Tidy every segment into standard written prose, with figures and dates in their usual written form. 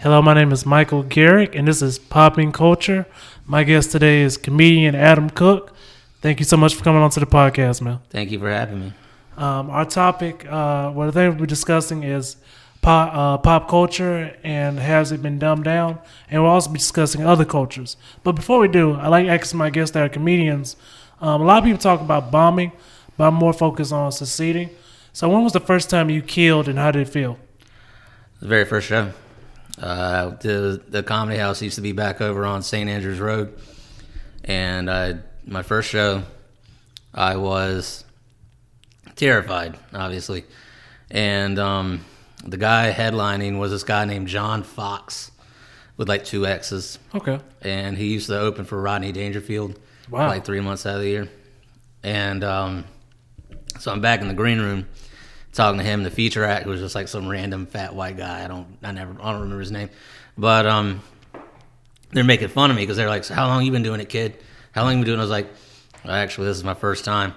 Hello, my name is Michael Garrick, and this is PoppinCulture. My guest today is comedian Adam Cook. Thank you so much for coming on to the podcast, man. Thank you for having me. Our topic, what I think we're discussing is pop culture and has it been dumbed down, and we'll also be discussing other cultures. But before we do, I like asking my guests that are comedians. A lot of people talk about bombing, but I'm more focused on succeeding. So when was the first time you killed, and how did it feel? The very first show. The Comedy House used to be back over on St. Andrews Road, and my first show, I was terrified, obviously, and the guy headlining was this guy named John Fox with like 2 X's. Okay. And he used to open for Rodney Dangerfield. Wow. Like 3 months out of the year. And so I'm back in the green room talking to him. The feature act was just like some random fat white guy. I don't remember his name. But they're making fun of me because they're like, "So how long you been doing it, kid? How long you been doing it?" I was like, "Well, actually, this is my first time."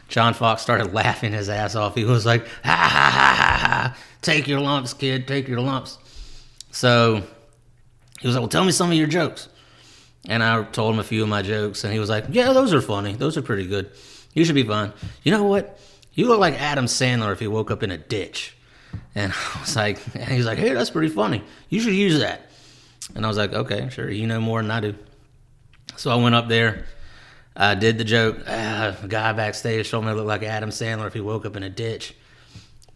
John Fox started laughing his ass off. He was like, "Ha ha ha ha ha! Take your lumps, kid. Take your lumps." So he was like, "Well, tell me some of your jokes." And I told him a few of my jokes, and he was like, "Yeah, those are funny. Those are pretty good. You should be fine. You know what? You look like Adam Sandler if he woke up in a ditch." And I was like, and he was like, "Hey, that's pretty funny. You should use that." And I was like, "Okay, sure. You know more than I do." So I went up there. I did the joke. A guy backstage told me I looked like Adam Sandler if he woke up in a ditch.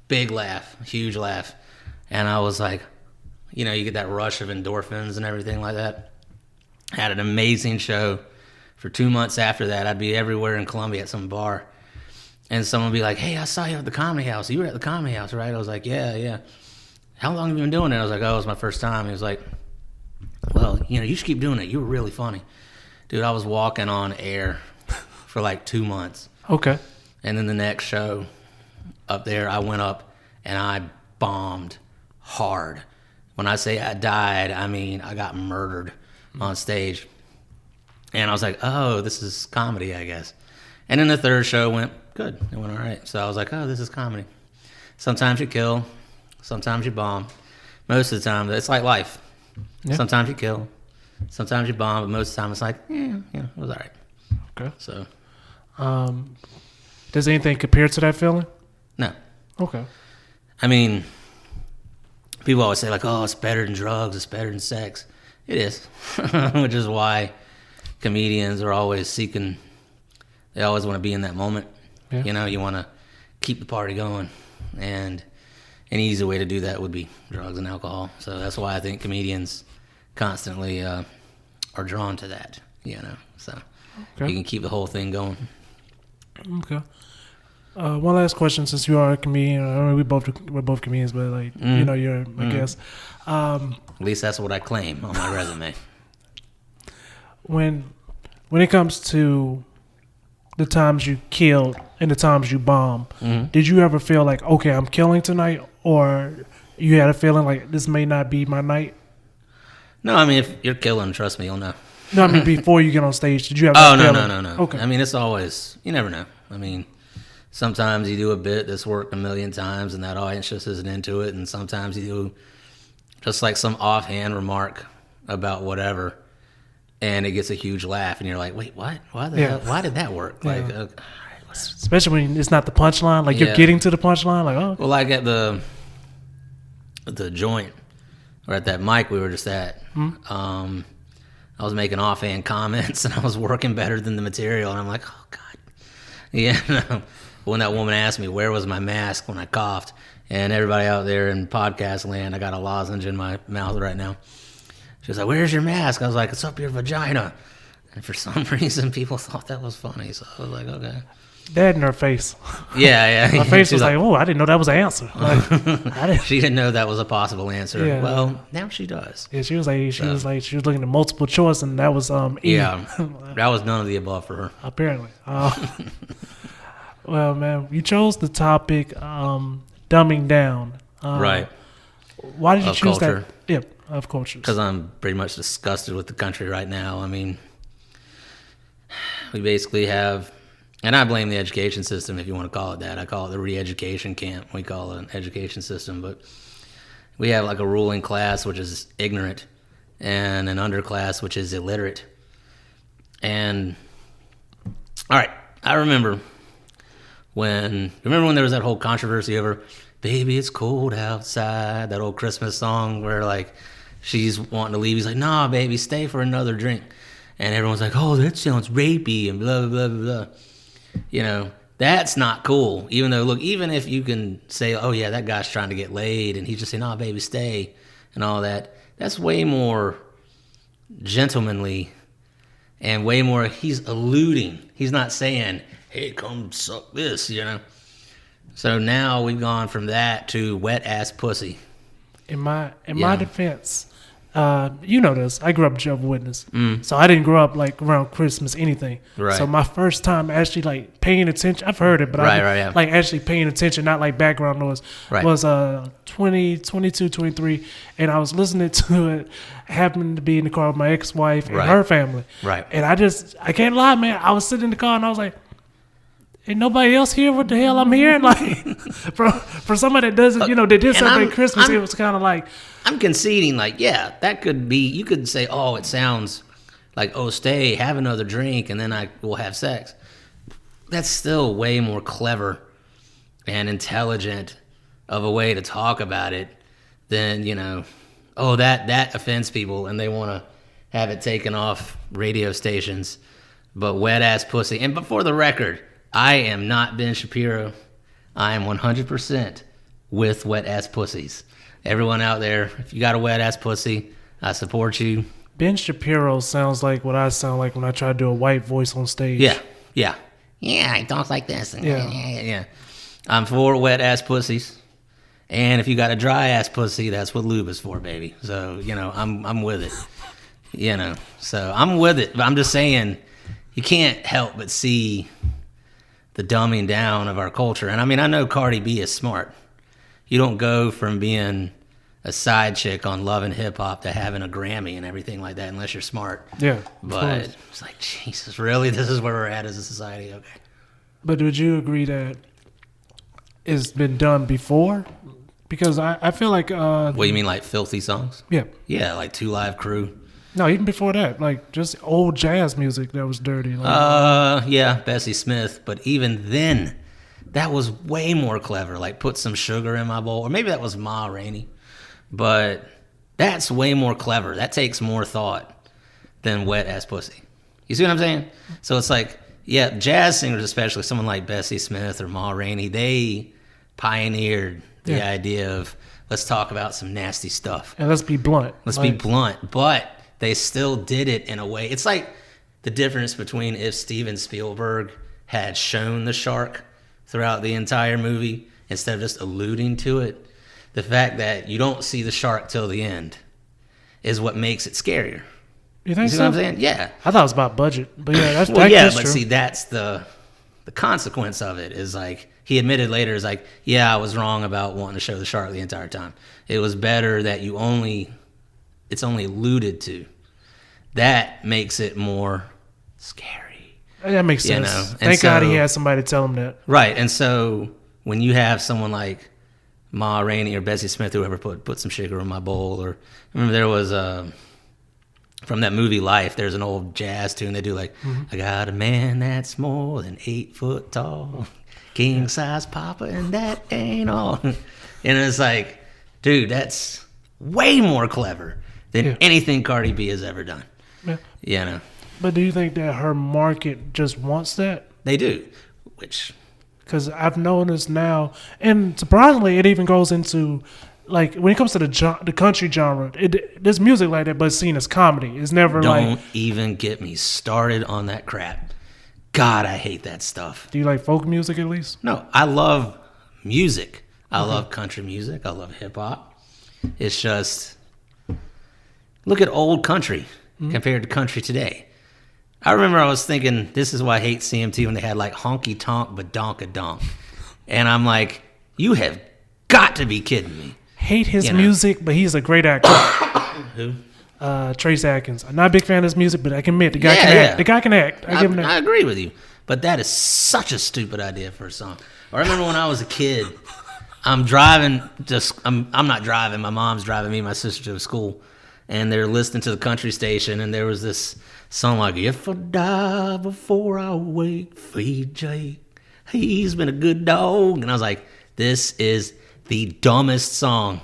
Big laugh, huge laugh. And I was like, you know, you get that rush of endorphins and everything like that. Had an amazing show. For 2 months after that, I'd be everywhere in Columbia at some bar. And someone would be like, "Hey, I saw you at the Comedy House. You were at the Comedy House, right?" I was like, yeah. "How long have you been doing it?" I was like, "Oh, it was my first time." He was like, "Well, you know, you should keep doing it. You were really funny." Dude, I was walking on air for like 2 months. Okay. And then the next show up there, I went up and I bombed hard. When I say I died, I mean I got murdered on stage. And I was like, "Oh, this is comedy, I guess." And then the third show went good. It went all right. So I was like, "Oh, this is comedy." Sometimes you kill. Sometimes you bomb. Most of the time, it's like life. Yeah. Sometimes you kill. Sometimes you bomb. But most of the time, it's like, it was all right. Okay. So, does anything compare to that feeling? No. Okay. I mean, people always say like, "Oh, it's better than drugs. It's better than sex." It is. Which is why comedians are always seeking, they always want to be in that moment. Yeah. You know, you want to keep the party going. And an easy way to do that would be drugs and alcohol. So that's why I think comedians constantly are drawn to that, you know. So you can keep the whole thing going. Okay. One last question, since you are a comedian. I mean, we're both comedians, but like you know, you're I guess. At least that's what I claim on my resume. When it comes to the times you killed and the times you bombed, did you ever feel like, okay, I'm killing tonight, or you had a feeling like this may not be my night? No, I mean, if you're killing, trust me, you'll know. No, I mean, before you get on stage, did you have Oh, that no. feeling? Okay. I mean, it's always, you never know. I mean, sometimes you do a bit that's worked a million times and that audience just isn't into it, and sometimes you do just like some offhand remark about whatever, and it gets a huge laugh, and you're like, "Wait, what? Why the hell? Why did that work?" Like, especially when it's not the punchline, like you're getting to the punchline, like, oh. Well, like at the joint or at that mic we were just at, I was making offhand comments and I was working better than the material, and I'm like, "Oh God." Yeah. When that woman asked me where was my mask when I coughed, and everybody out there in podcast land, I got a lozenge in my mouth right now. She was like, "Where's your mask?" I was like, "It's up your vagina." And for some reason, people thought that was funny. So I was like, okay. That in her face. Yeah. My face was like, "Oh, I didn't know that was an answer." Like, she didn't know that was a possible answer. Yeah. Well, now she does. Yeah, she was looking at multiple choice, and that was E. Yeah, that was none of the above for her. Apparently. Well, man, you chose the topic dumbing down. Right. Why did you choose culture. that? Yeah, of culture. Because I'm pretty much disgusted with the country right now. I mean, we basically have, and I blame the education system if you want to call it that. I call it the re-education camp. We call it an education system, but we have like a ruling class which is ignorant, and an underclass which is illiterate. And all right, I remember when there was that whole controversy over "Baby, It's Cold Outside," that old Christmas song where like she's wanting to leave. He's like, "Nah, baby, stay for another drink." And everyone's like, "Oh, that sounds rapey," and blah, blah, blah, blah. That's not cool. Even though, look, even if you can say, "Oh, yeah, that guy's trying to get laid," and he's just saying, "Nah, baby, stay," and all that, that's way more gentlemanly and way more, he's alluding. He's not saying, "Hey, come suck this," So now we've gone from that to wet-ass pussy. In my defense, you know this. I grew up Jehovah's Witness, so I didn't grow up like around Christmas anything. Right. So my first time actually like paying attention, I've heard it, but like actually paying attention, not like background noise, was 22, 23, and I was listening to it. Happened to be in the car with my ex-wife and her family. Right. And I can't lie, man. I was sitting in the car and I was like, ain't nobody else here? What the hell I'm hearing? Like, for somebody that doesn't, they did celebrate Christmas, it was kind of like. I'm conceding, like, yeah, that could be, you could say, oh, it sounds like, oh, stay, have another drink, and then I will have sex. That's still way more clever and intelligent of a way to talk about it than, oh, that offends people, and they want to have it taken off radio stations. But wet-ass pussy. And before the record, I am not Ben Shapiro. I am 100% with wet-ass pussies. Everyone out there, if you got a wet-ass pussy, I support you. Ben Shapiro sounds like what I sound like when I try to do a white voice on stage. Yeah. I talk like this. Yeah. I'm for wet-ass pussies. And if you got a dry-ass pussy, that's what lube is for, baby. So, I'm with it. So I'm with it. But I'm just saying, you can't help but see the dumbing down of our culture. And I mean, I know Cardi B is smart. You don't go from being a side chick on Love and Hip Hop to having a Grammy and everything like that unless you're smart. Yeah. But it's like, Jesus, really? This is where we're at as a society? Okay. But would you agree that it's been done before? Because I feel like... what, you mean like filthy songs? Yeah. Yeah, like 2 Live Crew. No, even before that. Like just old jazz music that was dirty. Yeah, Bessie Smith. But even then... that was way more clever, like put some sugar in my bowl. Or maybe that was Ma Rainey. But that's way more clever. That takes more thought than wet-ass pussy. You see what I'm saying? So it's like, yeah, jazz singers, especially someone like Bessie Smith or Ma Rainey, they pioneered the idea of, let's talk about some nasty stuff. And let's be blunt. Be blunt. But they still did it in a way. It's like the difference between if Steven Spielberg had shown the shark throughout the entire movie instead of just alluding to it. The fact that you don't see the shark till the end is what makes it scarier. You think see so? What I'm saying? Yeah. I thought it was about budget, but yeah, that's well, yeah, but true. See, that's the consequence of it. Is like he admitted later, is like, yeah, I was wrong about wanting to show the shark the entire time. It was better that it's only alluded to. That makes it more scary. That makes sense. Thank God he had somebody tell him that. Right, and so when you have someone like Ma Rainey or Bessie Smith, whoever put some sugar in my bowl, or I remember there was from that movie Life, there's an old jazz tune they do like, I got a man that's more than 8 foot tall, king size papa, and that ain't all. And it's like, dude, that's way more clever than anything Cardi B has ever done. Yeah. But do you think that her market just wants that? They do, which... Because I've noticed now, and surprisingly, it even goes into, like, when it comes to the country genre, there's music like that, but it's seen as comedy. It's never Don't even get me started on that crap. God, I hate that stuff. Do you like folk music at least? No, I love music. I love country music. I love hip-hop. It's just, look at old country compared to country today. I remember I was thinking, this is why I hate CMT when they had like honky tonk badonka-donk. And I'm like, you have got to be kidding me. Hate his music, but he's a great actor. Who? Trace Atkins. I'm not a big fan of his music, but I can admit, the guy can act. The guy can act. I give him that. I agree with you. But that is such a stupid idea for a song. I remember when I was a kid, I'm driving. I'm not driving. My mom's driving me and my sister to school, and they're listening to the country station. And there was this song like, "If I die before I wake, feed Jake. He's been a good dog." And I was like, "This is the dumbest song."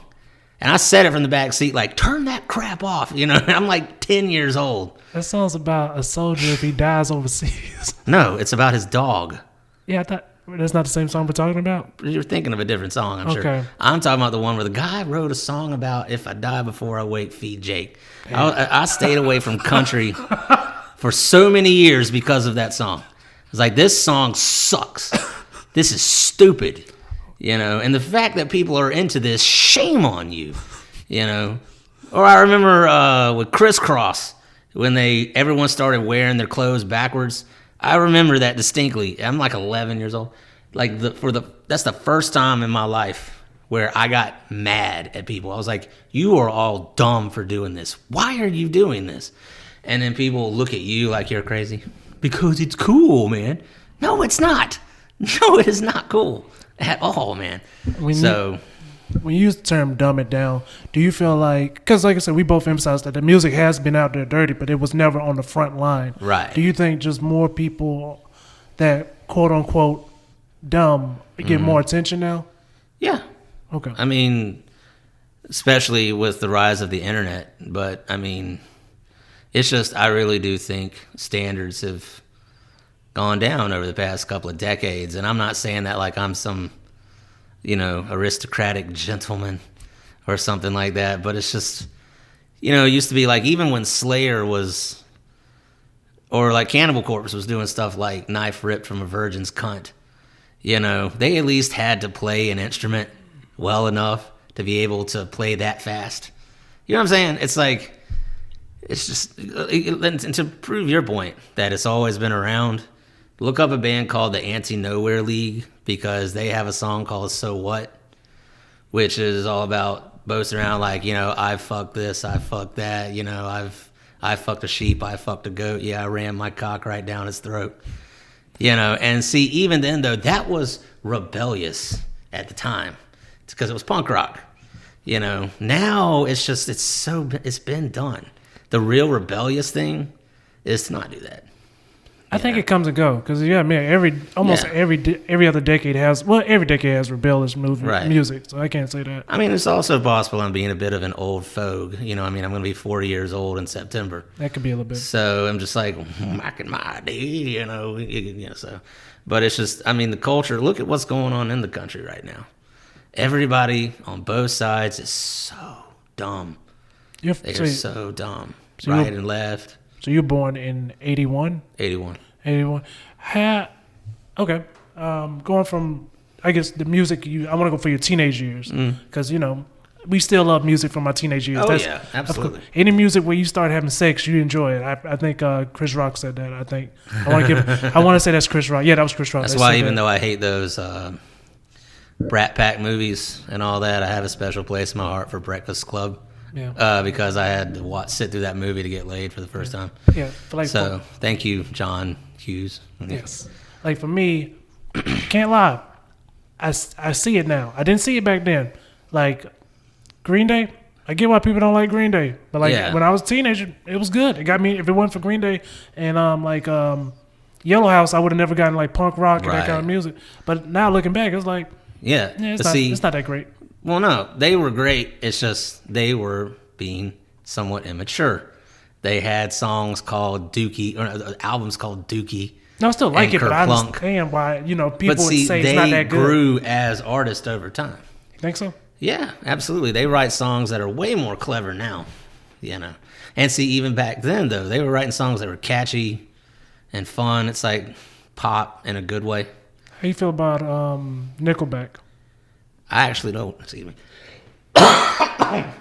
And I said it from the back seat, like, "Turn that crap off." You know, I'm like 10 years old. That song's about a soldier if he dies overseas. No, it's about his dog. Yeah, I thought that's not the same song we're talking about. You're thinking of a different song, I'm Okay. sure. I'm talking about the one where the guy wrote a song about if I die before I wake, feed Jake. I stayed away from country for so many years because of that song. It's like, this song sucks. This is stupid. You know, and the fact that people are into this, shame on you. You know, or I remember with Crisscross when everyone started wearing their clothes backwards. I remember that distinctly. I'm like 11 years old. Like that's the first time in my life where I got mad at people. I was like, "You are all dumb for doing this. Why are you doing this?" And then people look at you like you're crazy because it's cool, man. No, it's not. No, it is not cool at all, man. When you use the term "dumb it down," do you feel like, because like I said, we both emphasized that the music has been out there dirty, but it was never on the front line. Right. Do you think just more people that quote unquote dumb get more attention now? Yeah. Okay. I mean, especially with the rise of the internet. But I mean, it's just, I really do think standards have gone down over the past couple of decades. And I'm not saying that like I'm some, aristocratic gentleman or something like that. But it's just, it used to be like, even when Slayer was, or like Cannibal Corpse was doing stuff like Knife Ripped from a Virgin's Cunt, they at least had to play an instrument well enough to be able to play that fast. You know what I'm saying? It's like, it's just, and to prove your point that it's always been around, look up a band called the Anti-Nowhere League, because they have a song called So What, which is all about boasting around like, I fucked this, I fucked that, I fucked a sheep, I fucked a goat, yeah, I ran my cock right down his throat. And see, even then though, that was rebellious at the time. It's because it was punk rock. Now it's been done. The real rebellious thing is to not do that. I think it comes and go because every other decade has rebellious music, so I can't say that. I mean, it's also possible I'm being a bit of an old fogue. I'm going to be 40 years old in September. That could be a little bit. So I'm just like, back in my day, so. But it's just, the culture. Look at what's going on in the country right now. Everybody on both sides is so dumb. They're so dumb, right and left. So you're born in 81? 81. 81. Okay. Going from, I guess, the music, I want to go for your teenage years. Because, we still love music from my teenage years. Oh, yeah, absolutely. Any music where you start having sex, you enjoy it. I think Chris Rock said that, I think. I want to say that's Chris Rock. Yeah, that was Chris Rock. That's why even though I hate those Brat Pack movies and all that, I have a special place in my heart for Breakfast Club. Yeah. Because I had to sit through that movie to get laid for the first time. Yeah. Thank you, John Hughes. Yes. Like for me, can't lie, I see it now. I didn't see it back then. Like Green Day, I get why people don't like Green Day, but when I was a teenager, it was good. It got me. If it wasn't for Green Day and Yellow House, I would have never gotten like punk rock and that kind of music. But now looking back, it's like, it's not that great. Well, no, they were great. It's just they were being somewhat immature. They had songs called Dookie, or albums called Dookie. No, I still like it, but I understand why people would say it's not that good. They grew as artists over time. You think so? Yeah, absolutely. They write songs that are way more clever now, And see, even back then, though, they were writing songs that were catchy and fun. It's like pop in a good way. How you feel about Nickelback? I actually don't. Excuse me. I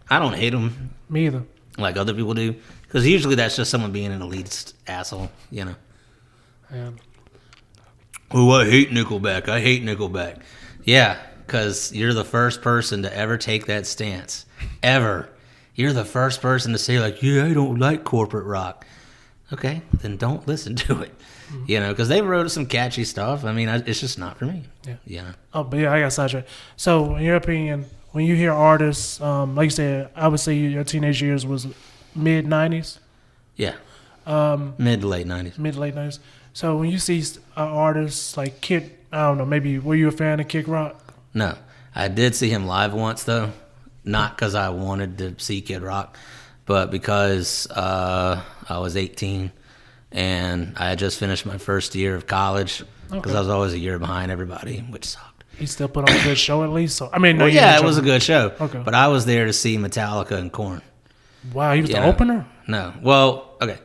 don't hate them. Me either. Like other people do, because usually that's just someone being an elitist asshole. Yeah. Oh, I hate Nickelback. Yeah, because you're the first person to ever take that stance. Ever. You're the first person to say like, yeah, I don't like corporate rock. okay, then don't listen to it. You know, because they wrote some catchy stuff. I mean, it's just not for me. Yeah. You know? Oh, but yeah, I got sidetracked. So, in your opinion, when you hear artists, like you said, I would say your teenage years was mid '90s. Yeah. Mid to late 90s. Mid late '90s. So when you see artists like Kid, I don't know, maybe were you a fan of Kid Rock? No, I did see him live once though, not because I wanted to see Kid Rock, but because I was 18 and I had just finished my first year of college because I was always a year behind everybody, which sucked. He still put on a good show at least. So I mean, no, well, yeah, it was a good show. Okay. But I was there to see Metallica and Korn. Wow, he was the opener? No. Well, okay.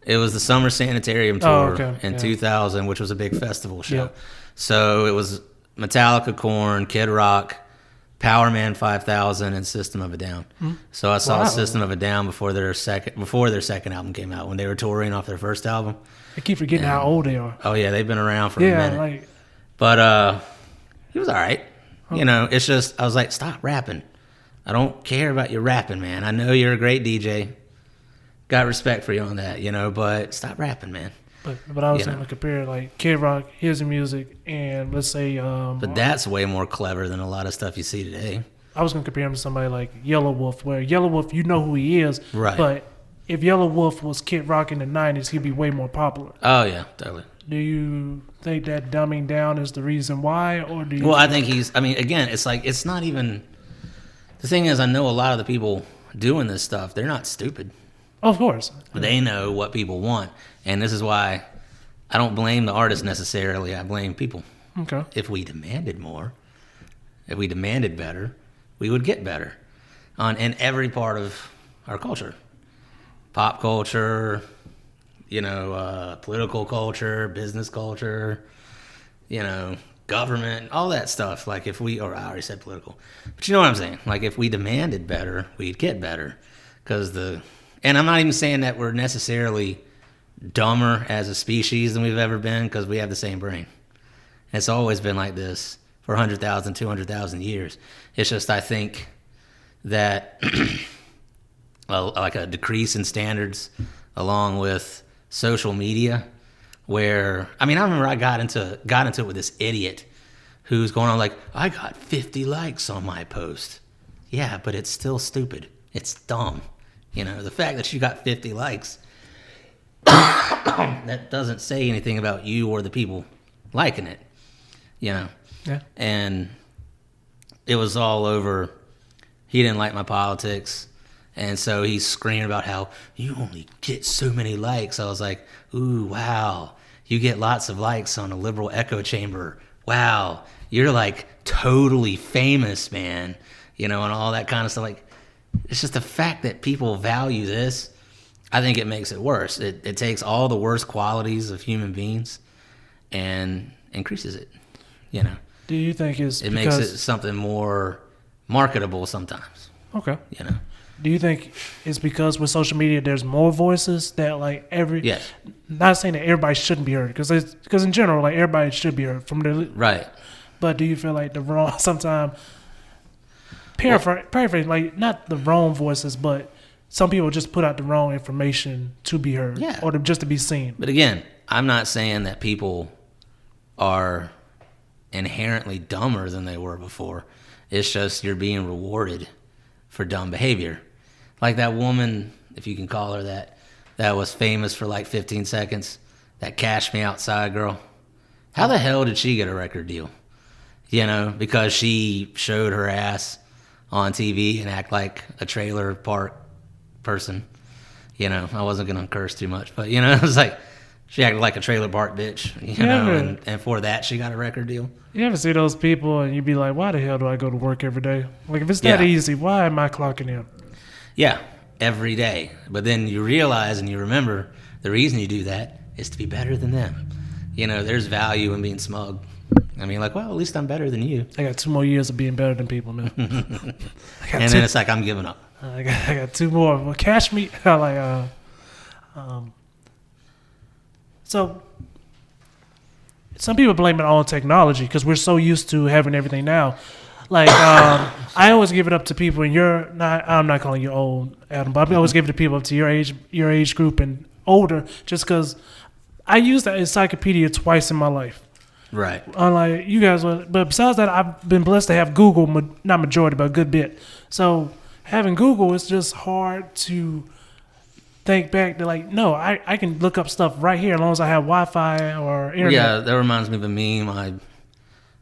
It was the Summer Sanitarium tour in 2000, which was a big festival show. Yep. So it was Metallica, Korn, Kid Rock, Power Man 5000, and System of a Down. So I saw System of a Down before their second album came out, when they were touring off their first album. I keep forgetting how old they are. Oh yeah, they've been around for a minute. But he was all right. You know, it's just I was like, stop rapping. I don't care about your rapping, man. I know you're a great DJ. Got respect for you on that, you know, but stop rapping, man. But I was going to compare like Kid Rock, his music, and let's say. But that's way more clever than a lot of stuff you see today. I was going to compare him to somebody like Yellow Wolf, where Yellow Wolf, you know who he is, right? But if Yellow Wolf was Kid Rock in the '90s, he'd be way more popular. Oh yeah, totally. Do you think that dumbing down is the reason why, or do you? Well, I think he's. I mean, again, it's like it's not even. The thing is, I know a lot of the people doing this stuff. They're not stupid. Of course. They know what people want. And this is why I don't blame the artist necessarily. I blame people. Okay. If we demanded more, if we demanded better, we would get better in every part of our culture. Pop culture, you know, political culture, business culture, you know, government, all that stuff. Like I already said political. But you know what I'm saying? Like if we demanded better, we'd get better. And I'm not even saying that we're necessarily dumber as a species than we've ever been, because we have the same brain. It's always been like this for 100,000, 200,000 years. It's just I think that like a decrease in standards along with social media where, I mean, I remember I got into it with this idiot who's going on like, I got 50 likes on my post. Yeah, but it's still stupid. It's dumb. You know, the fact that you got 50 likes, that doesn't say anything about you or the people liking it, you know? Yeah. And it was all over, he didn't like my politics, and so he's screaming about how you only get so many likes. I was like, ooh, wow, you get lots of likes on a liberal echo chamber. Wow, you're like totally famous, man, you know, and all that kind of stuff. Like, it's just the fact that people value this. I think it makes it worse. It takes all the worst qualities of human beings and increases it. You know. Do you think it makes it something more marketable sometimes? Okay. You know. Do you think it's because with social media there's more voices that like Yes. Not saying that everybody shouldn't be heard, because in general like everybody should be heard from the right. But do you feel like the wrong sometimes? Paraphrase, like not the wrong voices, but some people just put out the wrong information to be heard, or just to be seen. But again, I'm not saying that people are inherently dumber than they were before. It's just you're being rewarded for dumb behavior. Like that woman, if you can call her that was famous for like 15 seconds, that Cash Me Outside girl. How the hell did she get a record deal? You know, because she showed her ass on TV and act like a trailer park person. You know, I wasn't going to curse too much, but, you know, it was like she acted like a trailer park bitch, you know, and for that she got a record deal. You ever see those people and you be like, why the hell do I go to work every day? Like, if it's that easy, why am I clocking in? Yeah, every day. But then you realize and you remember the reason you do that is to be better than them. You know, there's value in being smug. I mean, like, well, at least I'm better than you. I got 2 more years of being better than people, man. And then it's like, I'm giving up. I got 2 more. Well, Cash Me, so some people blame it on technology because we're so used to having everything now. Like, I always give it up to people, and I'm not calling you old, Adam, but I always give it to people up to your age group and older, just because I used that encyclopedia twice in my life. Right. Unlike you guys, but besides that, I've been blessed to have Google, not majority, but a good bit. So having Google, it's just hard to think back to like, no, I can look up stuff right here as long as I have Wi-Fi or internet. Yeah, that reminds me of a meme I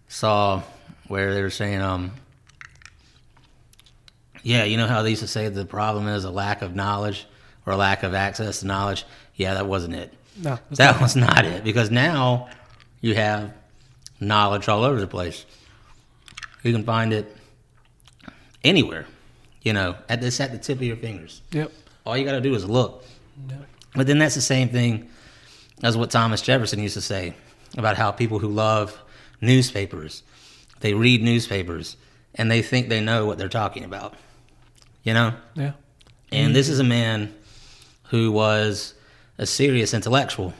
saw where they were saying, yeah, you know how they used to say the problem is a lack of knowledge or a lack of access to knowledge? Yeah, that wasn't it. No, that was not it, because now you have knowledge all over the place. You can find it anywhere, at the tip of your fingers. Yep. All you got to do is look. Yep. But then that's the same thing as what Thomas Jefferson used to say about how people who love newspapers, they read newspapers and they think they know what they're talking about, Yeah. And this is a man who was a serious intellectual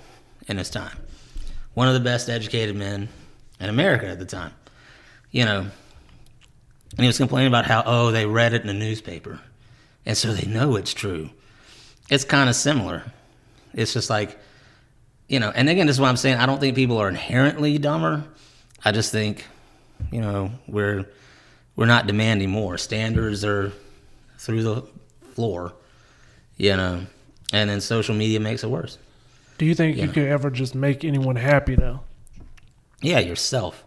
in his time. One of the best educated men in America at the time, And he was complaining about how, they read it in the newspaper, and so they know it's true. It's kind of similar. It's just like, and again, this is what I'm saying. I don't think people are inherently dumber. I just think, we're not demanding more. Standards are through the floor, and then social media makes it worse. Do you think you could ever just make anyone happy, though? Yeah, yourself.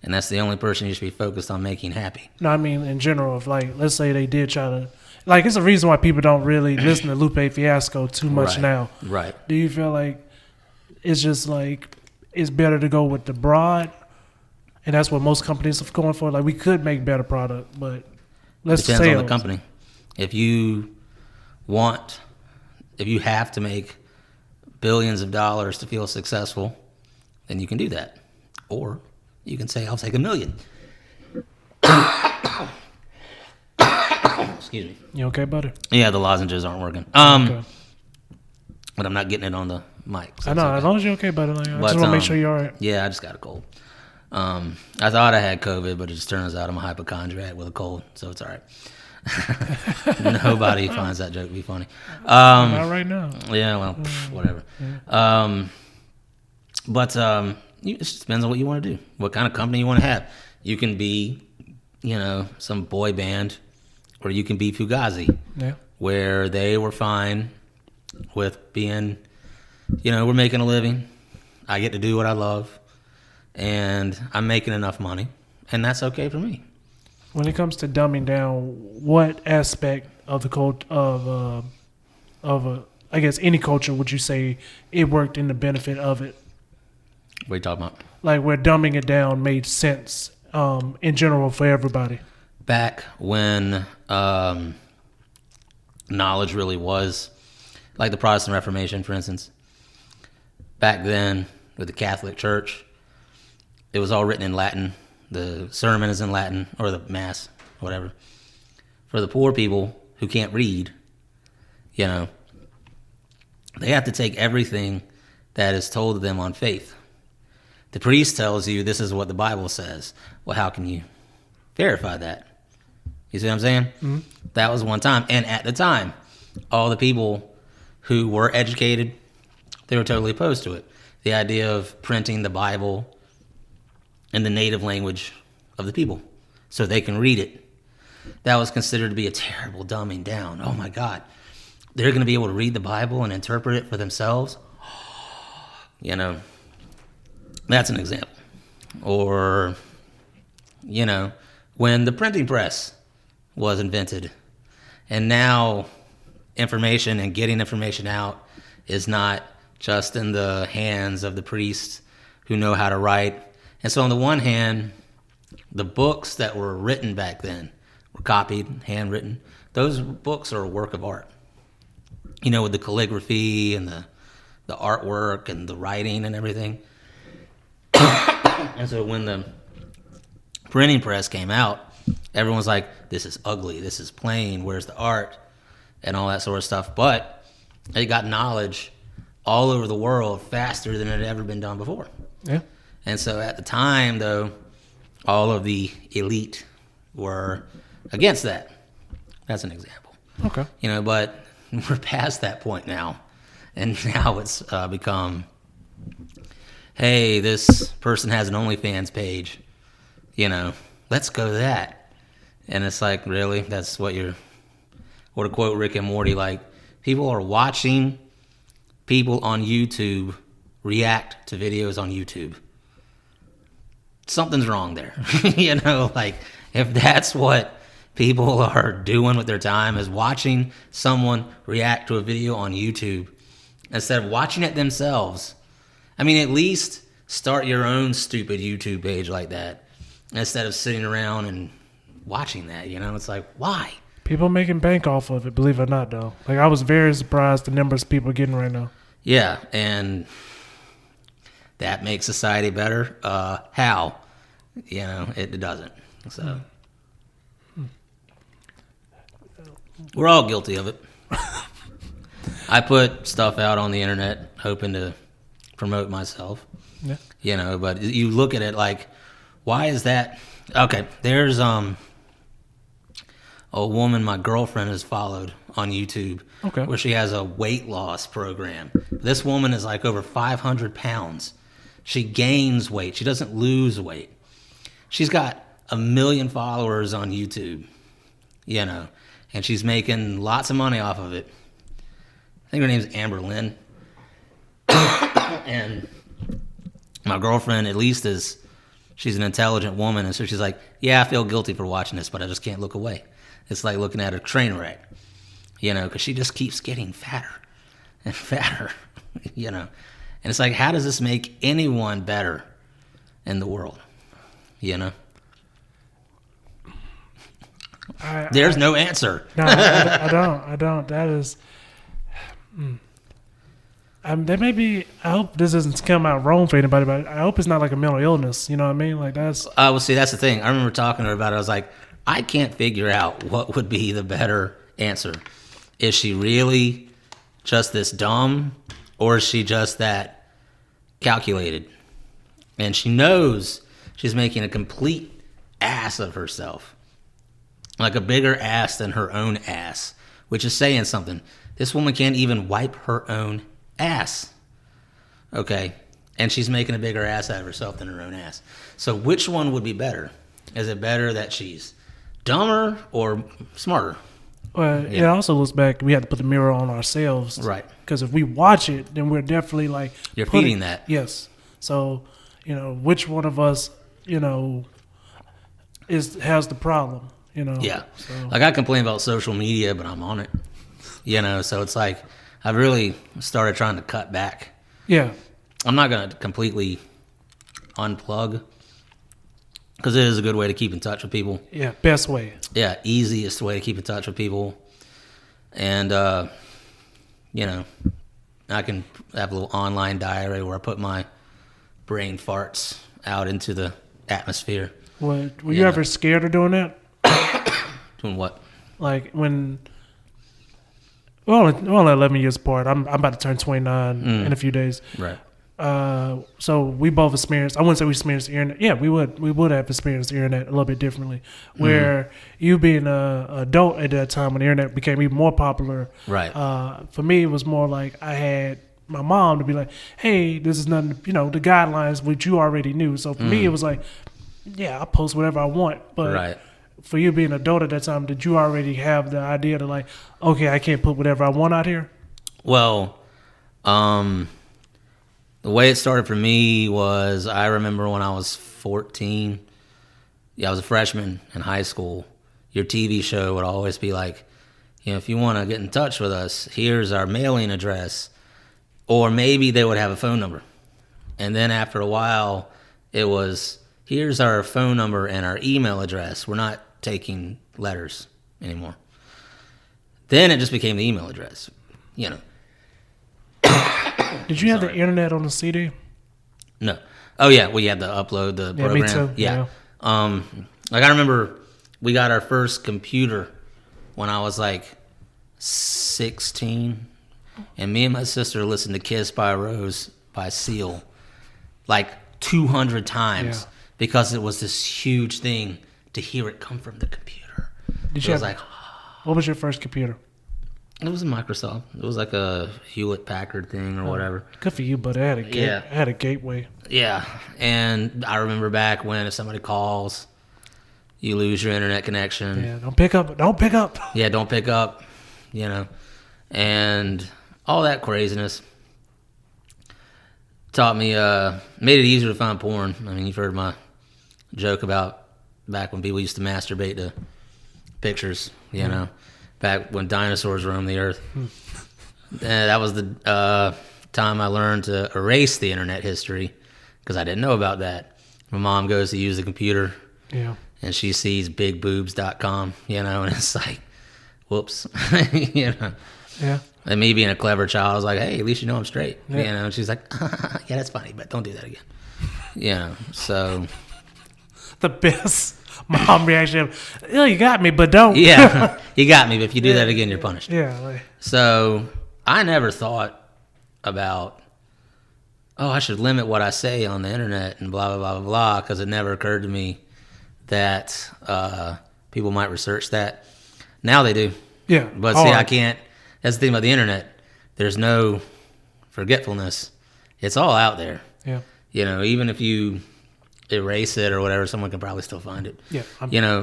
And that's the only person you should be focused on making happy. No, I mean, in general, if, like, let's say they did try to... Like, it's a reason why people don't really listen to Lupe Fiasco too much now. Right. Do you feel like it's just, like, it's better to go with the broad? And that's what most companies are going for? Like, we could make better product, but let's say... Depends on the company. If you have to make billions of dollars to feel successful, then you can do that. Or you can say, I'll take $1 million. Excuse me. You okay, buddy? Yeah, the lozenges aren't working. Okay. But I'm not getting it on the mic. So I know, okay. As long as you're okay, buddy. Like, I just want to make sure you're all right. Yeah, I just got a cold. I thought I had COVID, but it just turns out I'm a hypochondriac with a cold, so it's all right. Nobody finds that joke to be funny. Not right now. Yeah, well, whatever. Yeah. It just depends on what you want to do, what kind of company you want to have. You can be, some boy band, or you can be Fugazi, where they were fine with being, we're making a living. I get to do what I love, and I'm making enough money, and that's okay for me. When it comes to dumbing down, what aspect of the cult of I guess any culture would you say it worked in the benefit of it? What are you talking about? Like where dumbing it down made sense in general for everybody. Back when knowledge really was, like the Protestant Reformation, for instance. Back then, with the Catholic Church, it was all written in Latin. The sermon is in Latin, or the Mass, whatever. For the poor people who can't read, they have to take everything that is told to them on faith. The priest tells you this is what the Bible says. Well, how can you verify that? You see what I'm saying? Mm-hmm. That was one time. And at the time, all the people who were educated, they were totally opposed to it. The idea of printing the Bible in the native language of the people so they can read it. That was considered to be a terrible dumbing down. Oh my God. They're going to be able to read the Bible and interpret it for themselves? That's an example. Or, when the printing press was invented, and now information and getting information out is not just in the hands of the priests who know how to write. And so on the one hand, the books that were written back then were copied, handwritten. Those books are a work of art. With the calligraphy and the artwork and the writing and everything. And so when the printing press came out, everyone was like, this is ugly, this is plain, where's the art? And all that sort of stuff. But it got knowledge all over the world faster than it had ever been done before. Yeah. And so at the time, though, all of the elite were against that. That's an example. Okay. But we're past that point now. And now it's become, hey, this person has an OnlyFans page. Let's go to that. And it's like, really? That's what you're, or to quote Rick and Morty, like, people are watching people on YouTube react to videos on YouTube. Something's wrong there. Like, if that's what people are doing with their time, is watching someone react to a video on YouTube instead of watching it themselves. I mean, at least start your own stupid YouTube page like that instead of sitting around and watching that. It's like, why? People making bank off of it, believe it or not, though. Like, I was very surprised the numbers people are getting right now. Yeah, and that makes society better. How? It doesn't. So we're all guilty of it. I put stuff out on the internet hoping to promote myself. Yeah. But you look at it like, why is that? Okay, there's a woman my girlfriend has followed on YouTube, where she has a weight loss program. This woman is like over 500 pounds. She gains weight. She doesn't lose weight. She's got 1 million followers on YouTube, and she's making lots of money off of it. I think her name's Amber Lynn. And my girlfriend, at least, she's an intelligent woman, and so she's like, yeah, I feel guilty for watching this, but I just can't look away. It's like looking at a train wreck, because she just keeps getting fatter and fatter, And it's like, how does this make anyone better in the world, There's no answer. No, I don't. That is... there may be... I hope this doesn't come out wrong for anybody, but I hope it's not like a mental illness, you know what I mean? Like, that's... Well, see, that's the thing. I remember talking to her about it. I was like, I can't figure out what would be the better answer. Is she really just this dumb, or is she just that calculated? And she knows she's making a complete ass of herself. Like a bigger ass than her own ass, which is saying something. This woman can't even wipe her own ass. Okay? And she's making a bigger ass out of herself than her own ass. So which one would be better? Is it better that she's dumber or smarter? Well, It also looks back, we have to put the mirror on ourselves. Right. Because if we watch it, then we're definitely like... You're feeding that. Yes. So, which one of us, has the problem, Yeah. So. Like, I complain about social media, but I'm on it. So it's like, I've really started trying to cut back. Yeah. I'm not going to completely unplug, because it is a good way to keep in touch with people. Yeah, best way. Yeah, easiest way to keep in touch with people. And, I can have a little online diary where I put my brain farts out into the atmosphere. Were you ever scared of doing that? Doing what? Like when... Well, only 11 years apart. I'm about to turn 29 in a few days. Right. So we both experienced... I wouldn't say we experienced the internet. Yeah, we would have experienced the internet a little bit differently. Where you being an adult at that time when the internet became even more popular. Right. For me, it was more like I had my mom to be like, hey, this is nothing... the guidelines, which you already knew. So for me, it was like, yeah, I'll post whatever I want. But... Right. For you being an adult at that time, did you already have the idea to like, okay, I can't put whatever I want out here? Well, the way it started for me was, I remember when I was 14, I was a freshman in high school, your TV show would always be like, if you want to get in touch with us, here's our mailing address. Or maybe they would have a phone number. And then after a while, it was, here's our phone number and our email address. We're not taking letters anymore. Then it just became the email address. Did you have the internet on the CD? No. Oh yeah, we had to upload the program. Me too. Yeah. Like, I remember we got our first computer when I was like 16, and me and my sister listened to "Kiss by a Rose" by Seal like 200 times because it was this huge thing to hear it come from the computer. What was your first computer? It was a Microsoft. It was like a Hewlett Packard thing or whatever. Good for you, but I had a Yeah. I had a gateway. Yeah, and I remember back when if somebody calls, you lose your internet connection. Yeah, don't pick up. Don't pick up. Yeah, don't pick up, and all that craziness taught me, made it easier to find porn. I mean, you've heard my joke about back when people used to masturbate to pictures, back when dinosaurs roamed the earth. That was the time I learned to erase the internet history because I didn't know about that. My mom goes to use the computer. Yeah. And she sees bigboobs.com, and it's like, whoops, Yeah. And me being a clever child, I was like, hey, at least you know I'm straight, Yeah. And she's like, yeah, that's funny, but don't do that again. So. The best mom reaction. Oh, you got me, but don't. Yeah, you got me, but if you do that again, you're punished. Yeah. Like, So I never thought about, I should limit what I say on the internet and blah, blah, blah, blah, blah, because it never occurred to me that people might research that. Now they do. yeah. But see, I can't. That's the thing about the internet. There's no forgetfulness. It's all out there. Yeah. Even if you erase it or whatever, someone can probably still find it. Yeah.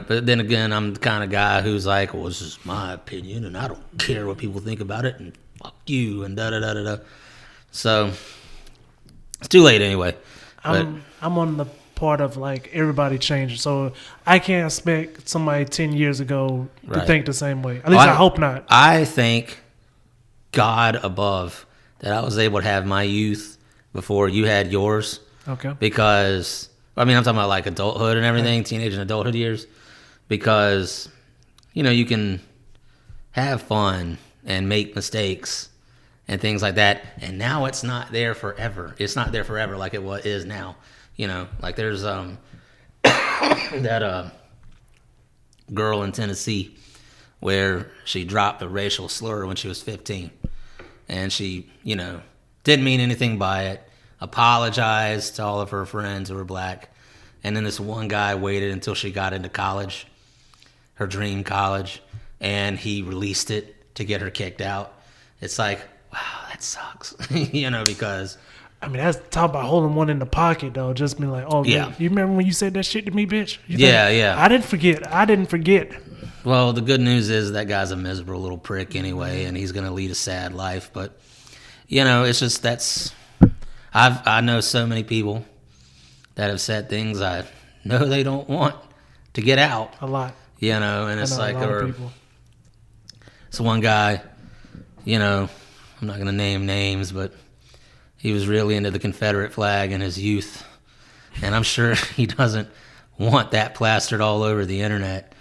But then again, I'm the kind of guy who's like, well, this is my opinion, and I don't care what people think about it, and fuck you, and da-da-da-da-da. So, it's too late anyway. I'm on the part of like everybody changes, so I can't expect somebody 10 years ago to Right. think the same way. At least I hope not. I thank God above that I was able to have my youth before you had yours, Okay. because I'm talking about like adulthood and everything, teenage and adulthood years, because you can have fun and make mistakes and things like that, and now it's not there forever. It's not there forever like it is now. Like there's that girl in Tennessee where she dropped a racial slur when she was 15, and she didn't mean anything by it, apologized to all of her friends who were black, and then this one guy waited until she got into college, her dream college, and he released it to get her kicked out. It's like, wow, that sucks. Because I mean, that's talk about holding one in the pocket, though. Just being like, oh, Yeah. man, you remember when you said that shit to me, bitch? You Yeah, think, yeah. I didn't forget. well, the good news is that guy's a miserable little prick anyway, and he's going to lead a sad life. But it's just I know so many people that have said things I know they don't want to get out. A lot. And it's I know like, a lot of or people. it's one guy, I'm not going to name names, but he was really into the Confederate flag in his youth. And I'm sure he doesn't want that plastered all over the internet,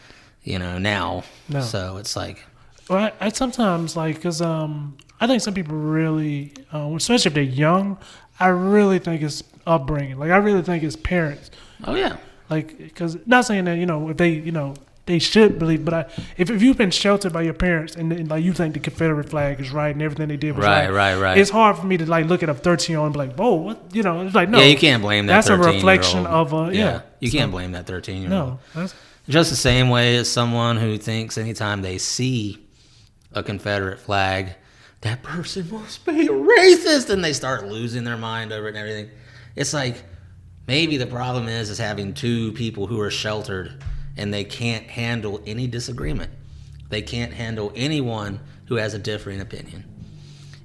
now. No. So it's like, Well, I sometimes like because I think some people really, especially if they're young, I really think it's upbringing. Like I really think it's parents. oh, yeah. Like because not saying that if they they should believe, but if you've been sheltered by your parents and like you think the Confederate flag is right and everything they did was Right. it's hard for me to like look at a 13-year-old and be like, whoa, what? It's like no. Yeah, you can't blame that That's a 13-year-old. reflection of You can't blame that 13-year-old. No, that's Just the same way as someone who thinks anytime they see a Confederate flag, that person must be a racist, and they start losing their mind over it and everything. It's like maybe the problem is having two people who are sheltered and they can't handle any disagreement. They can't handle anyone who has a differing opinion.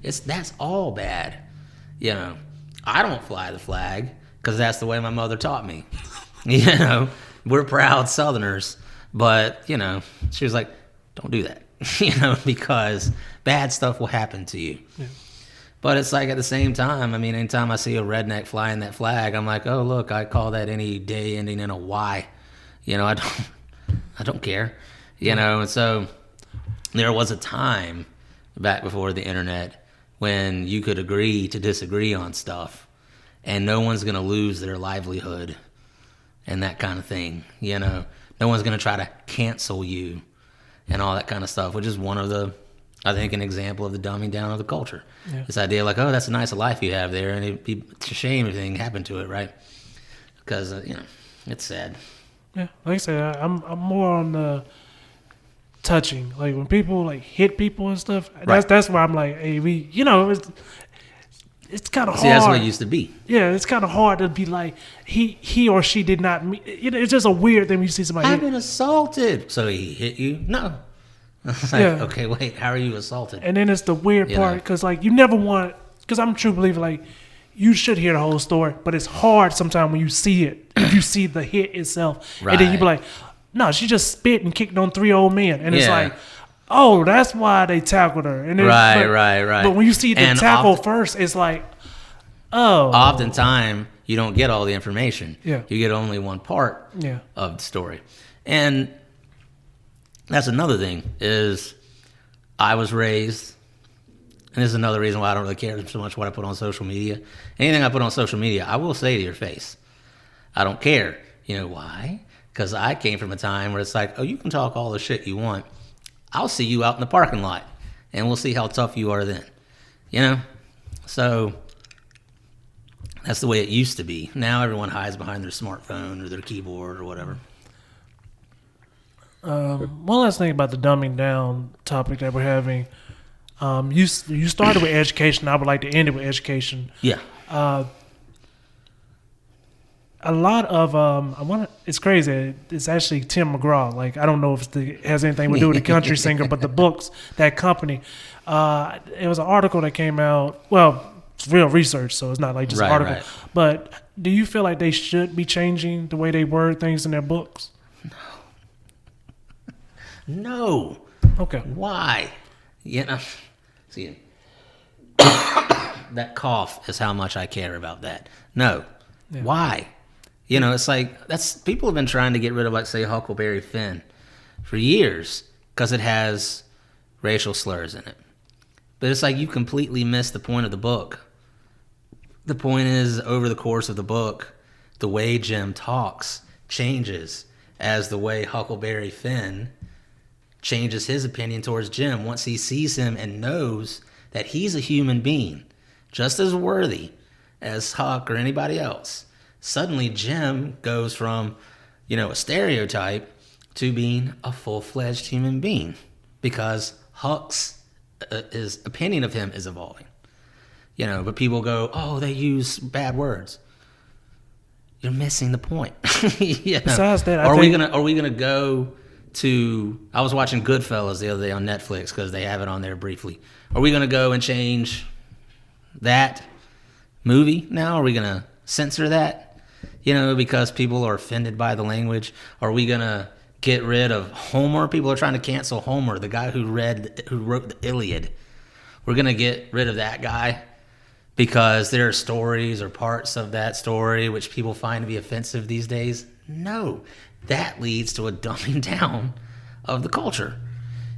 That's all bad. I don't fly the flag because that's the way my mother taught me. We're proud Southerners, but she was like, don't do that, because bad stuff will happen to you. Yeah. But it's like at the same time, anytime I see a redneck flying that flag, I'm like, oh look, I call that any day ending in a Y. I don't care. And so there was a time back before the internet when you could agree to disagree on stuff and no one's going to lose their livelihood and that kind of thing. No one's going to try to cancel you and all that kind of stuff, which is one of the, I think, an example of the dumbing down of the culture. Yeah. This idea like, oh, that's a nice life you have there, and it's a shame if anything happened to it, right? Because, it's sad. Yeah, like I said, I'm more on the touching. Like when people like hit people and stuff. Right. That's where I'm like, hey, it's kind of hard. See, that's what it used to be. Yeah, it's kind of hard to be like he or she did not mean. It's just a weird thing when you see somebody. I've been assaulted. So he hit you? No. It's like, Yeah. okay, wait, how are you assaulted? And then it's the weird You part know. because like you never want. Because I'm a true believer, like you should hear the whole story, but it's hard sometimes when you see it. If you see the hit itself, and then you be Right. like, no, she just spit and kicked on 3 old men, and it's Yeah. like, oh, that's why they tackled her. And then, Right. But when you see the And tackle often- first, it's like, oh, Oftentimes, you don't get all the information. Yeah. You get only one part yeah, of the story. And that's another thing is I was raised, and this is another reason why I don't really care so much what I put on social media. Anything I put on social media, I will say to your face. I don't care. You know why? Because I came from a time where it's like, oh, you can talk all the shit you want. I'll see you out in the parking lot, and we'll see how tough you are then. You know? So that's the way it used to be. Now everyone hides behind their smartphone or their keyboard or whatever. One last thing about the dumbing down topic that we're having. You started with education. I would like to end it with education. Yeah. A lot of it's crazy. It's actually Tim McGraw. Like I don't know if it has anything to do with the country singer, but the books, that company. It was an article that came out. Well, it's real research, so it's not like just an Right, article. right. But do you feel like they should be changing the way they word things in their books? No. Okay. Why? You know, see, that cough is how much I care about that. No. Yeah. Why? You know, it's like people have been trying to get rid of, like, say, Huckleberry Finn for years because it has racial slurs in it. But it's like you completely missed the point of the book. The point is, over the course of the book, the way Jim talks changes as the way Huckleberry Finn changes his opinion towards Jim once he sees him and knows that he's a human being, just as worthy as Huck or anybody else. Suddenly, Jim goes from, a stereotype to being a full-fledged human being because Huck's his opinion of him is evolving. But people go, oh, they use bad words. You're missing the point. Besides that, are we gonna go to? I was watching Goodfellas the other day on Netflix because they have it on there briefly. Are we gonna go and change that movie now? Are we gonna censor that? Because people are offended by the language. Are we gonna get rid of Homer? People are trying to cancel Homer, the guy who wrote the Iliad. We're gonna get rid of that guy because there are stories or parts of that story which people find to be offensive these days. No, that leads to a dumbing down of the culture.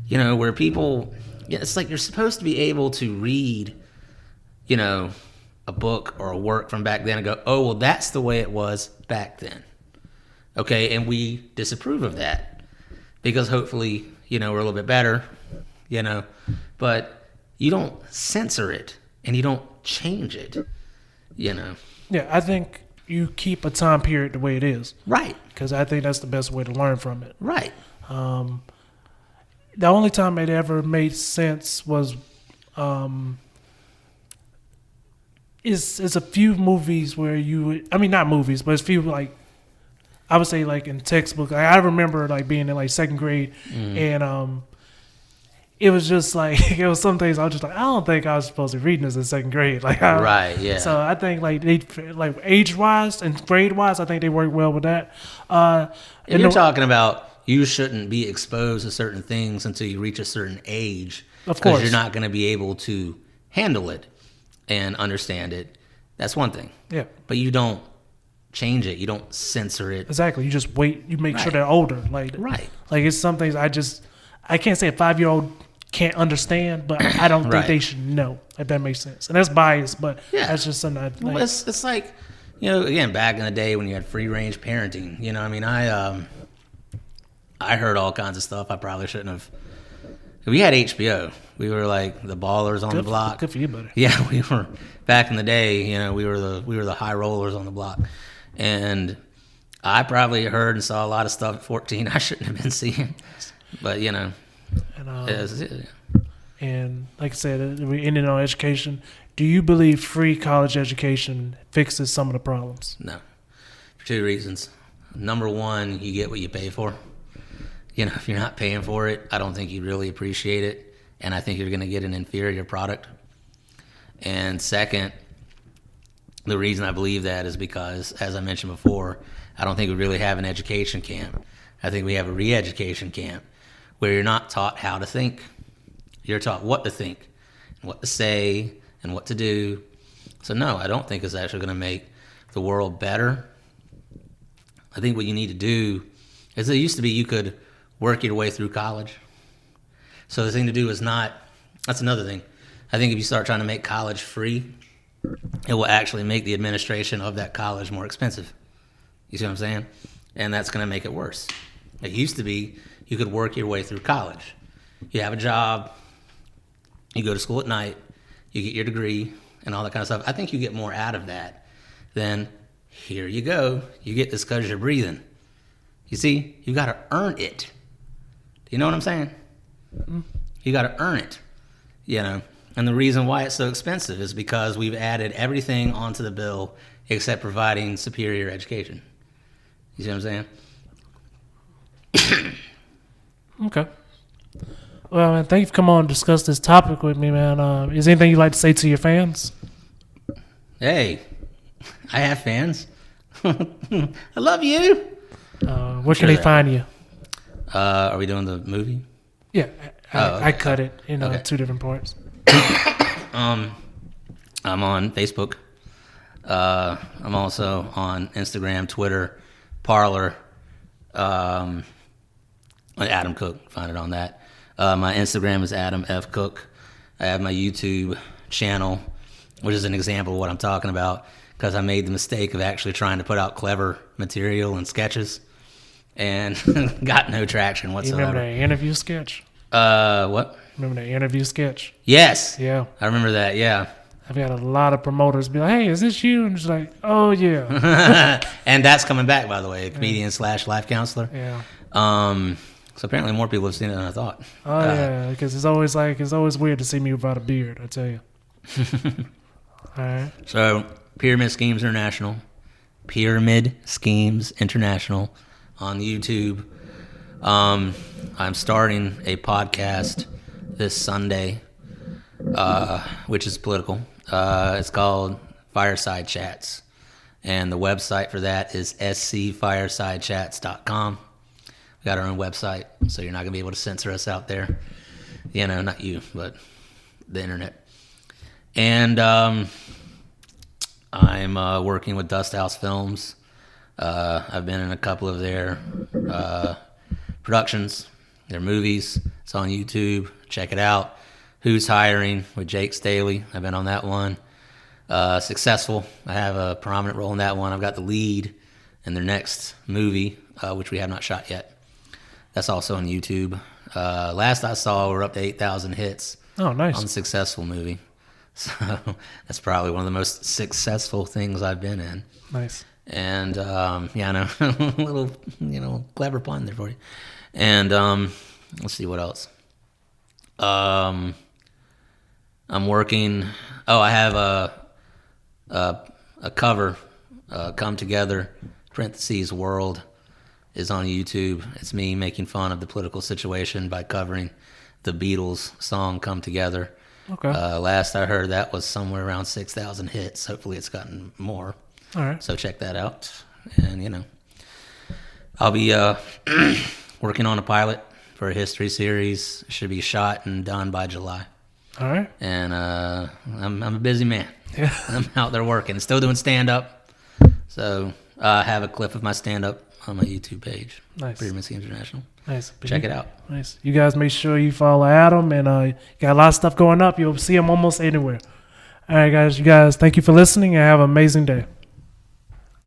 Where people, it's like you're supposed to be able to read, a book or a work from back then and go, oh, well, that's the way it was back then. Okay, and we disapprove of that because hopefully, we're a little bit better, but you don't censor it and you don't change it, Yeah, I think you keep a time period the way it is. Right. Because I think that's the best way to learn from it. Right. The only time it ever made sense was is a few movies where not movies, but it's few like I would say like in textbook. I remember like being in like second grade and it was just like it was some things I was just like I don't think I was supposed to be reading this in second grade. Right, yeah. So I think like they like age wise and grade wise, I think they work well with that. If you're talking about you shouldn't be exposed to certain things until you reach a certain age, of course, because you're not going to be able to handle it and understand it. That's one thing. Yeah, but you don't change it. You don't censor it. Exactly. You just wait. You make sure Right. they're older. Like it's some things I can't say a 5-year-old can't understand, but I don't think Right. they should know, if that makes sense. And that's biased, but Yeah. that's just something Well, it's like, again, back in the day when you had free range parenting, I heard all kinds of stuff I probably shouldn't have. We had HBO. We were like the ballers on the block. Good for you, buddy. Yeah, we were back in the day. We were the high rollers on the block, and I probably heard and saw a lot of stuff at 14 I shouldn't have been seeing. But And Yeah. and like I said, we ended on education. Do you believe free college education fixes some of the problems? No, for two reasons. Number one, you get what you pay for. You know, if you're not paying for it, I don't think you really appreciate it, and I think you're going to get an inferior product. And second, the reason I believe that is because, as I mentioned before, I don't think we really have an education camp. I think we have a re-education camp where you're not taught how to think. You're taught what to think, and what to say, and what to do. So no, I don't think it's actually going to make the world better. I think what you need to do is, it used to be you could work your way through college. So the thing to do is not, that's another thing. I think if you start trying to make college free, it will actually make the administration of that college more expensive. You see what I'm saying? And that's going to make it worse. It used to be you could work your way through college. You have a job, you go to school at night, you get your degree, and all that kind of stuff. I think you get more out of that than, here you go, you get this because you're breathing. You see, you got to earn it. Do you know what I'm saying? Mm-hmm. You got to earn it, you know. And the reason why it's so expensive is because we've added everything onto the bill except providing superior education. You see what I'm saying? Okay. Well, man, thank you for coming on and discuss this topic with me, man. Is there anything you'd like to say to your fans? Hey, I have fans. I love you. Where can they find you? Are we doing the movie? Yeah, okay. I cut it in Okay. 2 different parts. I'm on Facebook. I'm also on Instagram, Twitter, Parler. Adam Cook, find it on that. My Instagram is Adam F. Cook. I have my YouTube channel, which is an example of what I'm talking about, because I made the mistake of actually trying to put out clever material and sketches and got no traction whatsoever. You remember that interview sketch? What? Remember that interview sketch? Yes. Yeah. I remember that, yeah. I've got a lot of promoters be like, hey, is this you? And it's like, oh, yeah. And that's coming back, by the way, comedian / life counselor. Yeah. So apparently more people have seen it than I thought. Oh, yeah, because it's always weird to see me without a beard, I tell you. All right. So Pyramid Schemes International on YouTube. I'm starting a podcast this Sunday, which is political. It's called Fireside Chats, and the website for that is scfiresidechats.com. We got our own website, so you're not going to be able to censor us out there. You know, not you, but the internet. And I'm working with Dust House Films. I've been in a couple of their productions, their movies. It's on YouTube. Check it out. Who's Hiring with Jake Staley. I've been on that one. Successful. I have a prominent role in that one. I've got the lead in their next movie, which we have not shot yet. That's also on YouTube. Last I saw, we're up to 8,000 hits. Oh, nice. On the Successful movie. So that's probably one of the most successful things I've been in. Nice. And, yeah, I know. A little, clever pun there for you. And let's see what else. I'm working. Oh, I have a cover, Come Together, parentheses, World, is on YouTube. It's me making fun of the political situation by covering the Beatles song Come Together. Okay. Last I heard, that was somewhere around 6,000 hits. Hopefully it's gotten more. All right. So check that out. And, I'll be working on a pilot for a history series. Should be shot and done by July. All right. And I'm a busy man. Yeah. I'm out there working. Still doing stand-up. So I have a clip of my stand-up on my YouTube page. Nice. Pyramid Schemes International. Nice. Check it out. Nice. You guys make sure you follow Adam, and you got a lot of stuff going up. You'll see him almost anywhere. All right, guys. You guys, thank you for listening, and have an amazing day.